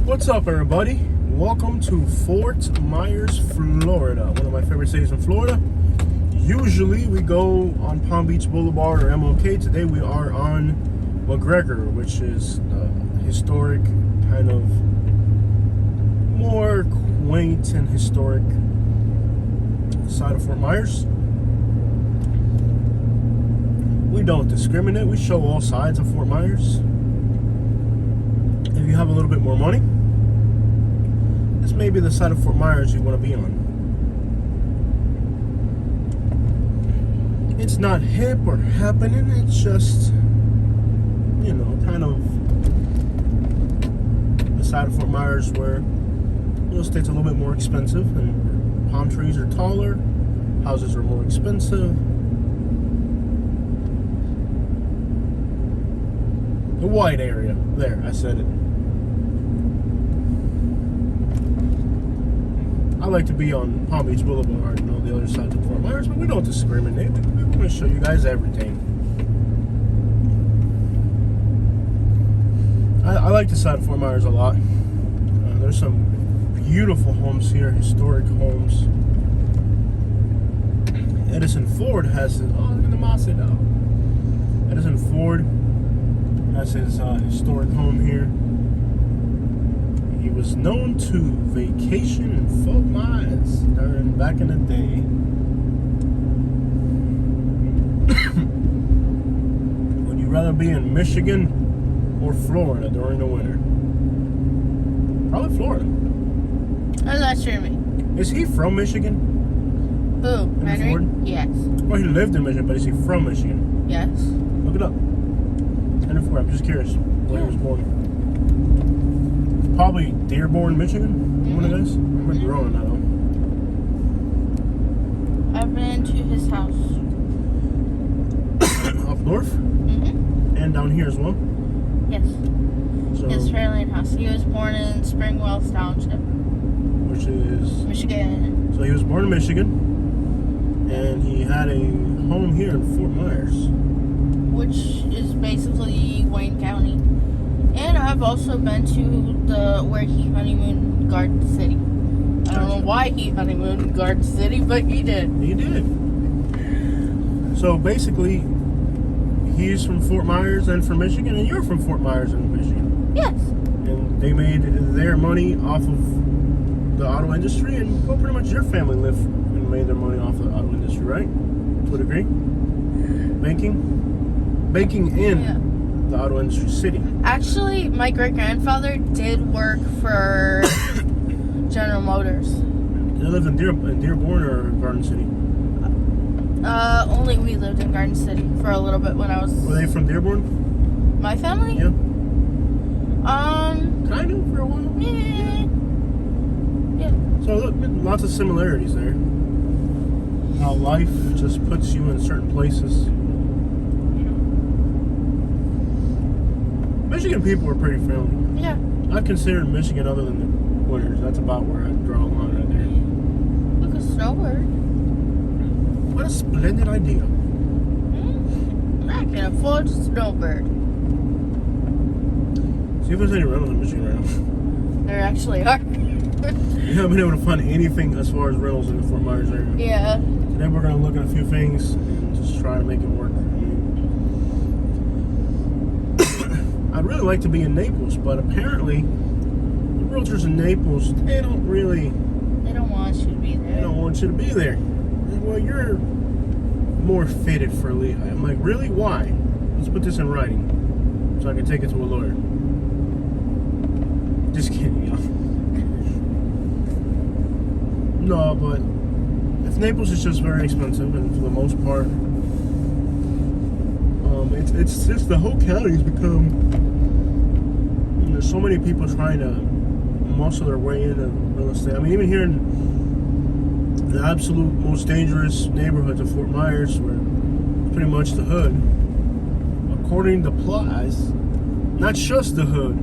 What's up, everybody? Welcome to Fort Myers, Florida, one of my favorite cities in Florida. Usually we go on Palm Beach Boulevard or MLK. Today we are on McGregor, which is the historic, kind of more quaint and historic side of Fort Myers. We don't discriminate. We show all sides of Fort Myers. If you have a little bit more money, this may be the side of Fort Myers you want to be on. It's not hip or happening. It's just, you know, kind of the side of Fort Myers where real estate's a little bit more expensive and palm trees are taller, houses are more expensive. The white area. There, I said it. I like to be on Palm Beach Boulevard and all the other sides of Fort Myers, but we don't discriminate. We want to show you guys everything. I like the side of Fort Myers a lot. There's some beautiful homes here, historic homes. Edison Ford has his, oh, look at the Mossy dog. Edison Ford has his historic home here. He was known to vacation in Fort Myers back in the day. Would you rather be in Michigan or Florida during the winter? Probably Florida. I'm not sure me. Is he from Michigan? Who? Henry? Ford? Yes. Well, he lived in Michigan, but is he from Michigan? Yes. Look it up. Henry Ford, I'm just curious where he was born. Probably Dearborn, Michigan, one of those. I might be wrong on that though. I've been to his house. Up north? And down here as well? Yes. So, His Fairlane house. He was born in Spring Wells Township, which is... Michigan. So he was born in Michigan, and he had a home here in Fort Myers. Which is basically Wayne County. And I've also been to where he honeymooned Garden City. I don't know why he honeymooned Garden City, but he did. He did. So basically, he's from Fort Myers and from Michigan, and you're from Fort Myers and Michigan. Yes. And they made their money off of the auto industry, and well, pretty much your family lived and made their money off the auto industry, right? To a degree? Banking in the auto industry city. Actually, my great-grandfather did work for General Motors. They live in Dearborn or Garden City? Only we lived in Garden City for a little bit when I was... Were they from Dearborn? My family? Yeah. Kind of, for a while. Yeah. So lots of similarities there. How life just puts you in certain places. Michigan people are pretty friendly. Yeah. I consider Michigan, other than the winters, that's about where I draw a line right there. Look, a snowbird. What a splendid idea. I can afford a snowbird. See if there's any rentals in Michigan right now. There actually are. We haven't been able to find anything as far as rentals in the Fort Myers area. Yeah. Today we're going to look at a few things and just try to make it work. I'd really like to be in Naples, but apparently the realtors in Naples, they don't want you to be there. They don't want you to be there. Well, you're more fitted for Lehigh. I'm like, really? Why? Let's put this in writing so I can take it to a lawyer. Just kidding, y'all. No, but if Naples is just very expensive, and for the most part, it's just the whole county's become. There's so many people trying to muscle their way into real estate. I mean, even here in the absolute most dangerous neighborhoods of Fort Myers, where it's pretty much the hood, according to Plies, not just the hood,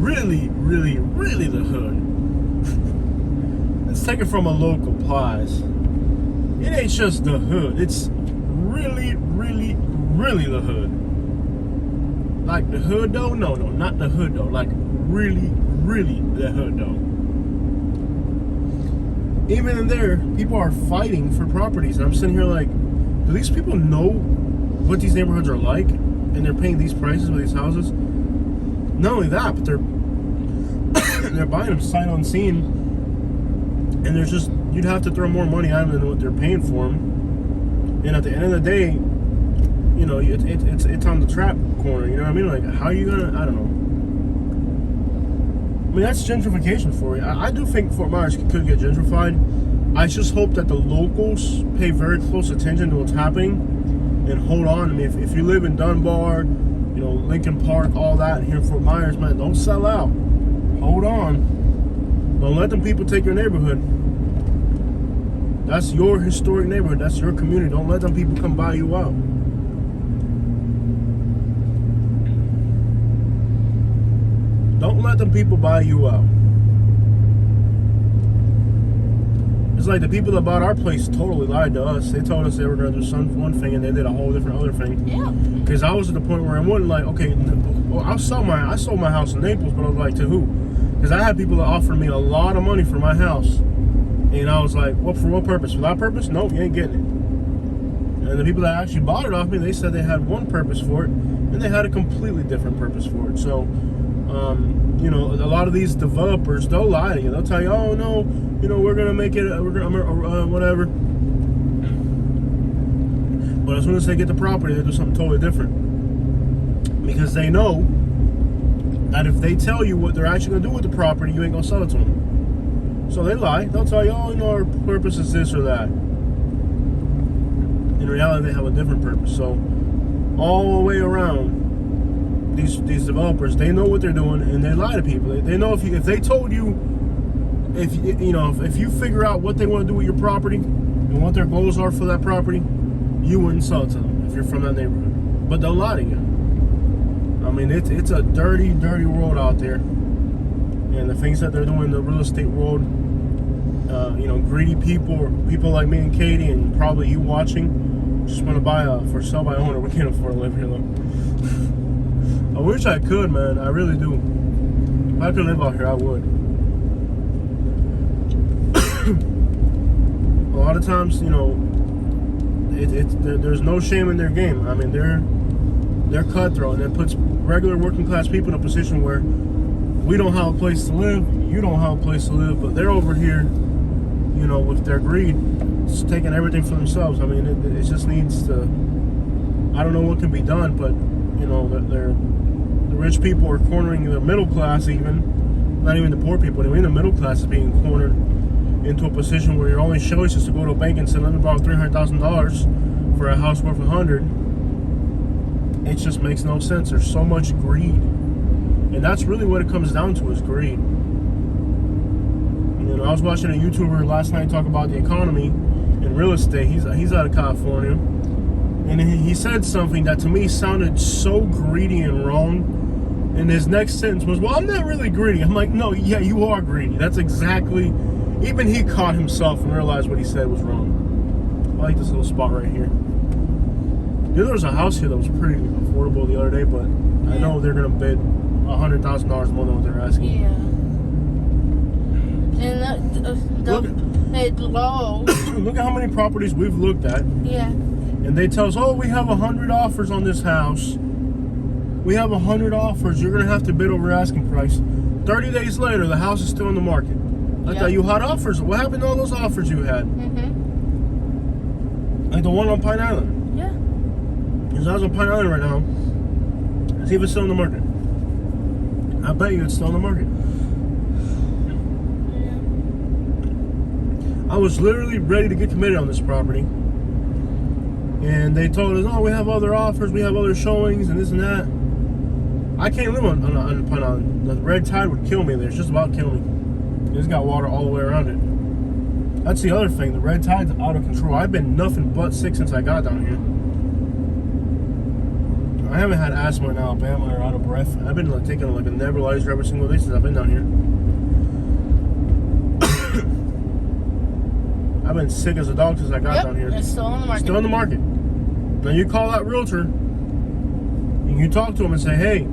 really, really, really the hood. Let's take it from a local Plies. It ain't just the hood. It's really, really, really the hood. Like the hood though? No, not the hood though. Like really, really the hood, though. Even in there, people are fighting for properties. And I'm sitting here like, do these people know what these neighborhoods are like? And they're paying these prices for these houses? Not only that, but they're buying them sight unseen. And there's just, you'd have to throw more money at them than what they're paying for them. And at the end of the day, you know, it's on the trap corner. You know what I mean? Like, how are you gonna? I don't know. I mean, that's gentrification for you. I do think Fort Myers could get gentrified. I just hope that the locals pay very close attention to what's happening and hold on. I mean, if you live in Dunbar, you know, Lincoln Park, all that here in Fort Myers, man, don't sell out. Hold on. Don't let them people take your neighborhood. That's your historic neighborhood. That's your community. Don't let them people come buy you out. Don't let them people buy you out. It's like the people that bought our place totally lied to us. They told us they were going to do one thing and they did a whole different other thing. Yeah. Because I was at the point where I wasn't like, okay, well, I sold my house in Naples, but I was like, to who? Because I had people that offered me a lot of money for my house. And I was like, well, for what purpose? For that purpose? Nope, you ain't getting it. And the people that actually bought it off me, they said they had one purpose for it, and they had a completely different purpose for it. So, you know, a lot of these developers, they'll lie to you. They'll tell you, oh, no, you know, we're going to make it, whatever. But as soon as they get the property, they do something totally different. Because they know that if they tell you what they're actually going to do with the property, you ain't going to sell it to them. So they lie. They'll tell you, oh, you know, our purpose is this or that. In reality, they have a different purpose. So all the way around, these developers, they know what they're doing, and they lie to people. They know if they told you, if you figure out what they want to do with your property and what their goals are for that property, you wouldn't sell it to them if you're from that neighborhood. But they'll lie to you. I mean, it's a dirty, dirty world out there. And the things that they're doing in the real estate world, you know, greedy people like me and Katie, and probably you watching, just want to buy for sell by owner. We can't afford to live here though. I wish I could, man. I really do. If I could live out here, I would. A lot of times, you know, there's no shame in their game. I mean, they're cutthroat, and it puts regular working class people in a position where we don't have a place to live, you don't have a place to live, but they're over here, you know, with their greed, just taking everything for themselves. I mean, it just needs to, I don't know what can be done, but, you know, the rich people are cornering the middle class even, not even the poor people, even the middle class is being cornered into a position where your only choice is to go to a bank and say, let me borrow $300,000 for a house worth $100,000. It just makes no sense. There's so much greed. And that's really what it comes down to, is greed. You know, I was watching a YouTuber last night talk about the economy and real estate. He's out of California. And he said something that to me sounded so greedy and wrong. And his next sentence was, well, I'm not really greedy. I'm like, no, yeah, you are greedy. That's exactly, even he caught himself and realized what he said was wrong. I like this little spot right here. You know, there was a house here that was pretty affordable the other day, but I know they're going to bid $100,000 more than what they're asking. Yeah. And it's low. Look at how many properties we've looked at. Yeah. And they tell us, oh, we have 100 offers on this house. We have 100 offers. You're going to have to bid over asking price. 30 days later, the house is still in the market. I thought you had offers. What happened to all those offers you had? Mm-hmm. Like the one on Pine Island. Yeah. There's a house on Pine Island right now. See if it's still in the market. I bet you it's still in the market. Yeah. I was literally ready to get committed on this property. And they told us, oh, we have other offers, we have other showings, and this and that. I can't live on Pine Island. The red tide would kill me there. It's just about killing me. It's got water all the way around it. That's the other thing. The red tide's out of control. I've been nothing but sick since I got down here. I haven't had asthma in Alabama or out of breath. I've been taking like a nebulizer every single day since I've been down here. I've been sick as a dog since I got down here. It's still on the market. Still on the market. Now you call that realtor and you talk to him and say, hey,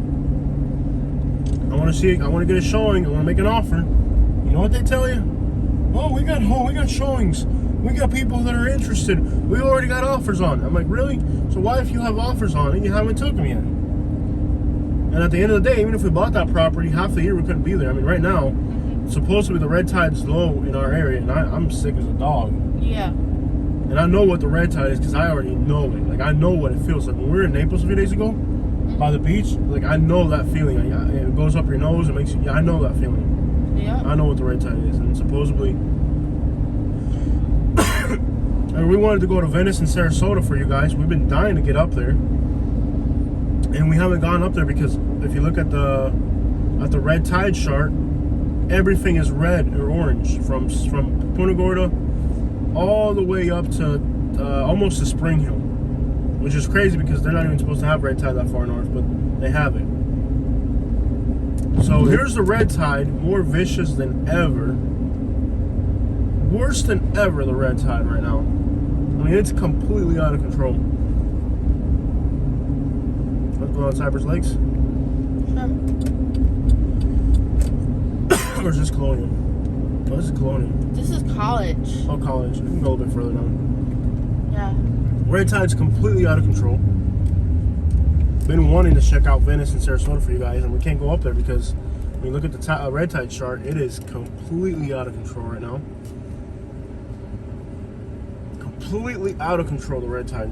I want to see it. I want to get a showing. I want to make an offer. You know what they tell you? Oh, we got showings. We got people that are interested. We already got offers on it. I'm like, really? So why, if you have offers on it, you haven't took them yet? And at the end of the day, even if we bought that property, half the year we couldn't be there. I mean, right now, supposedly the red tide's low in our area, and I'm sick as a dog. Yeah. And I know what the red tide is because I already know it. Like, I know what it feels like. When we were in Naples a few days ago, by the beach, like, I know that feeling. It goes up your nose. It makes you. I know that feeling. Yeah. I know what the red tide is, and supposedly, and we wanted to go to Venice and Sarasota for you guys. We've been dying to get up there, and we haven't gone up there because if you look at the red tide chart, everything is red or orange from Punta Gorda all the way up to almost to Spring Hill, which is crazy because they're not even supposed to have red tide that far north, but they have it. So here's the red tide, more vicious than ever. Worse than ever, the red tide right now. I mean, it's completely out of control. Let's go on Cypress Lakes. Sure. Or is this Colonial? Oh, this is Colonial. This is college. Oh, college. We can go a little bit further down. Yeah. Red tide's completely out of control. Been wanting to check out Venice and Sarasota for you guys, and we can't go up there because when you look at the red tide chart, it is completely out of control right now. Completely out of control, the red tide.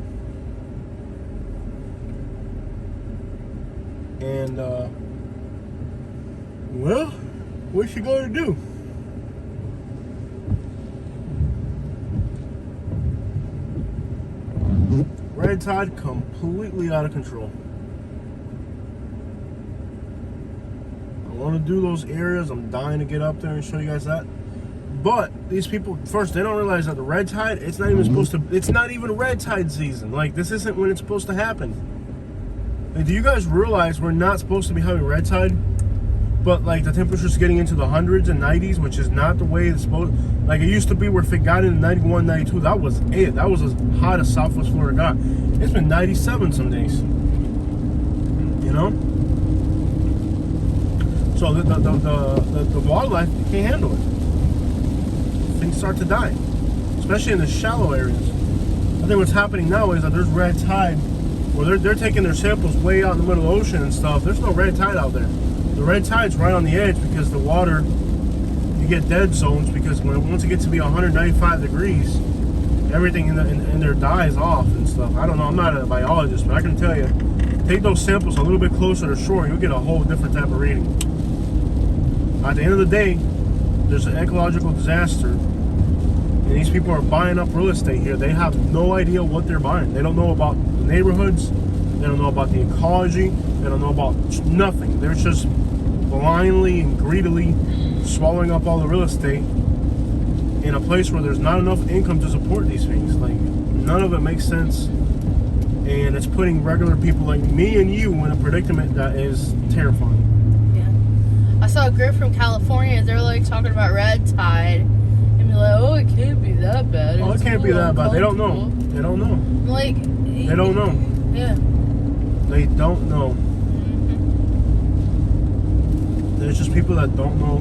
And well, what you gonna do? Red tide completely out of control. I want to do those areas. I'm dying to get up there and show you guys that. But these people, first, they don't realize that the red tide, it's not even supposed to, it's not even red tide season. Like, this isn't when it's supposed to happen. Like, do you guys realize we're not supposed to be having red tide? But, like, the temperature's getting into the hundreds and 90s, which is not the way it's supposed. Like, it used to be where if it got into 91, 92, that was it. That was as hot as Southwest Florida got. It's been 97 some days. You know? So the wildlife can't handle it. Things start to die, especially in the shallow areas. I think what's happening now is that there's red tide, where they're taking their samples way out in the middle of the ocean and stuff. There's no red tide out there. The red tide's right on the edge because the water, you get dead zones because once it gets to be 195 degrees, everything in there dies off and stuff. I don't know. I'm not a biologist, but I can tell you, take those samples a little bit closer to shore, you'll get a whole different type of reading. At the end of the day, there's an ecological disaster, and these people are buying up real estate here. They have no idea what they're buying. They don't know about the neighborhoods. They don't know about the ecology. They don't know about nothing. They're just blindly and greedily swallowing up all the real estate in a place where there's not enough income to support these things. Like, none of it makes sense, and it's putting regular people like me and you in a predicament that is terrifying. I saw a group from California. They're like talking about red tide, and be like, "Oh, it can't be that bad." Oh, it can't be that bad. They don't know. They don't know. Like, they don't know. Yeah. They don't know. There's just people that don't know.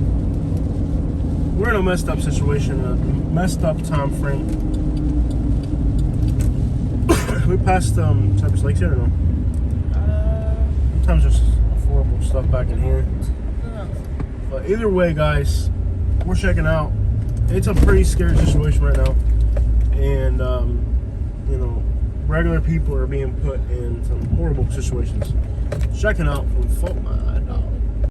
We're in a messed up situation, a messed up time frame. We passed Cypress Lakes yet or no? Sometimes there's horrible stuff back in here. But either way, guys, we're checking out. It's a pretty scary situation right now, and you know, regular people are being put in some horrible situations. Checking out from Fault My Dog.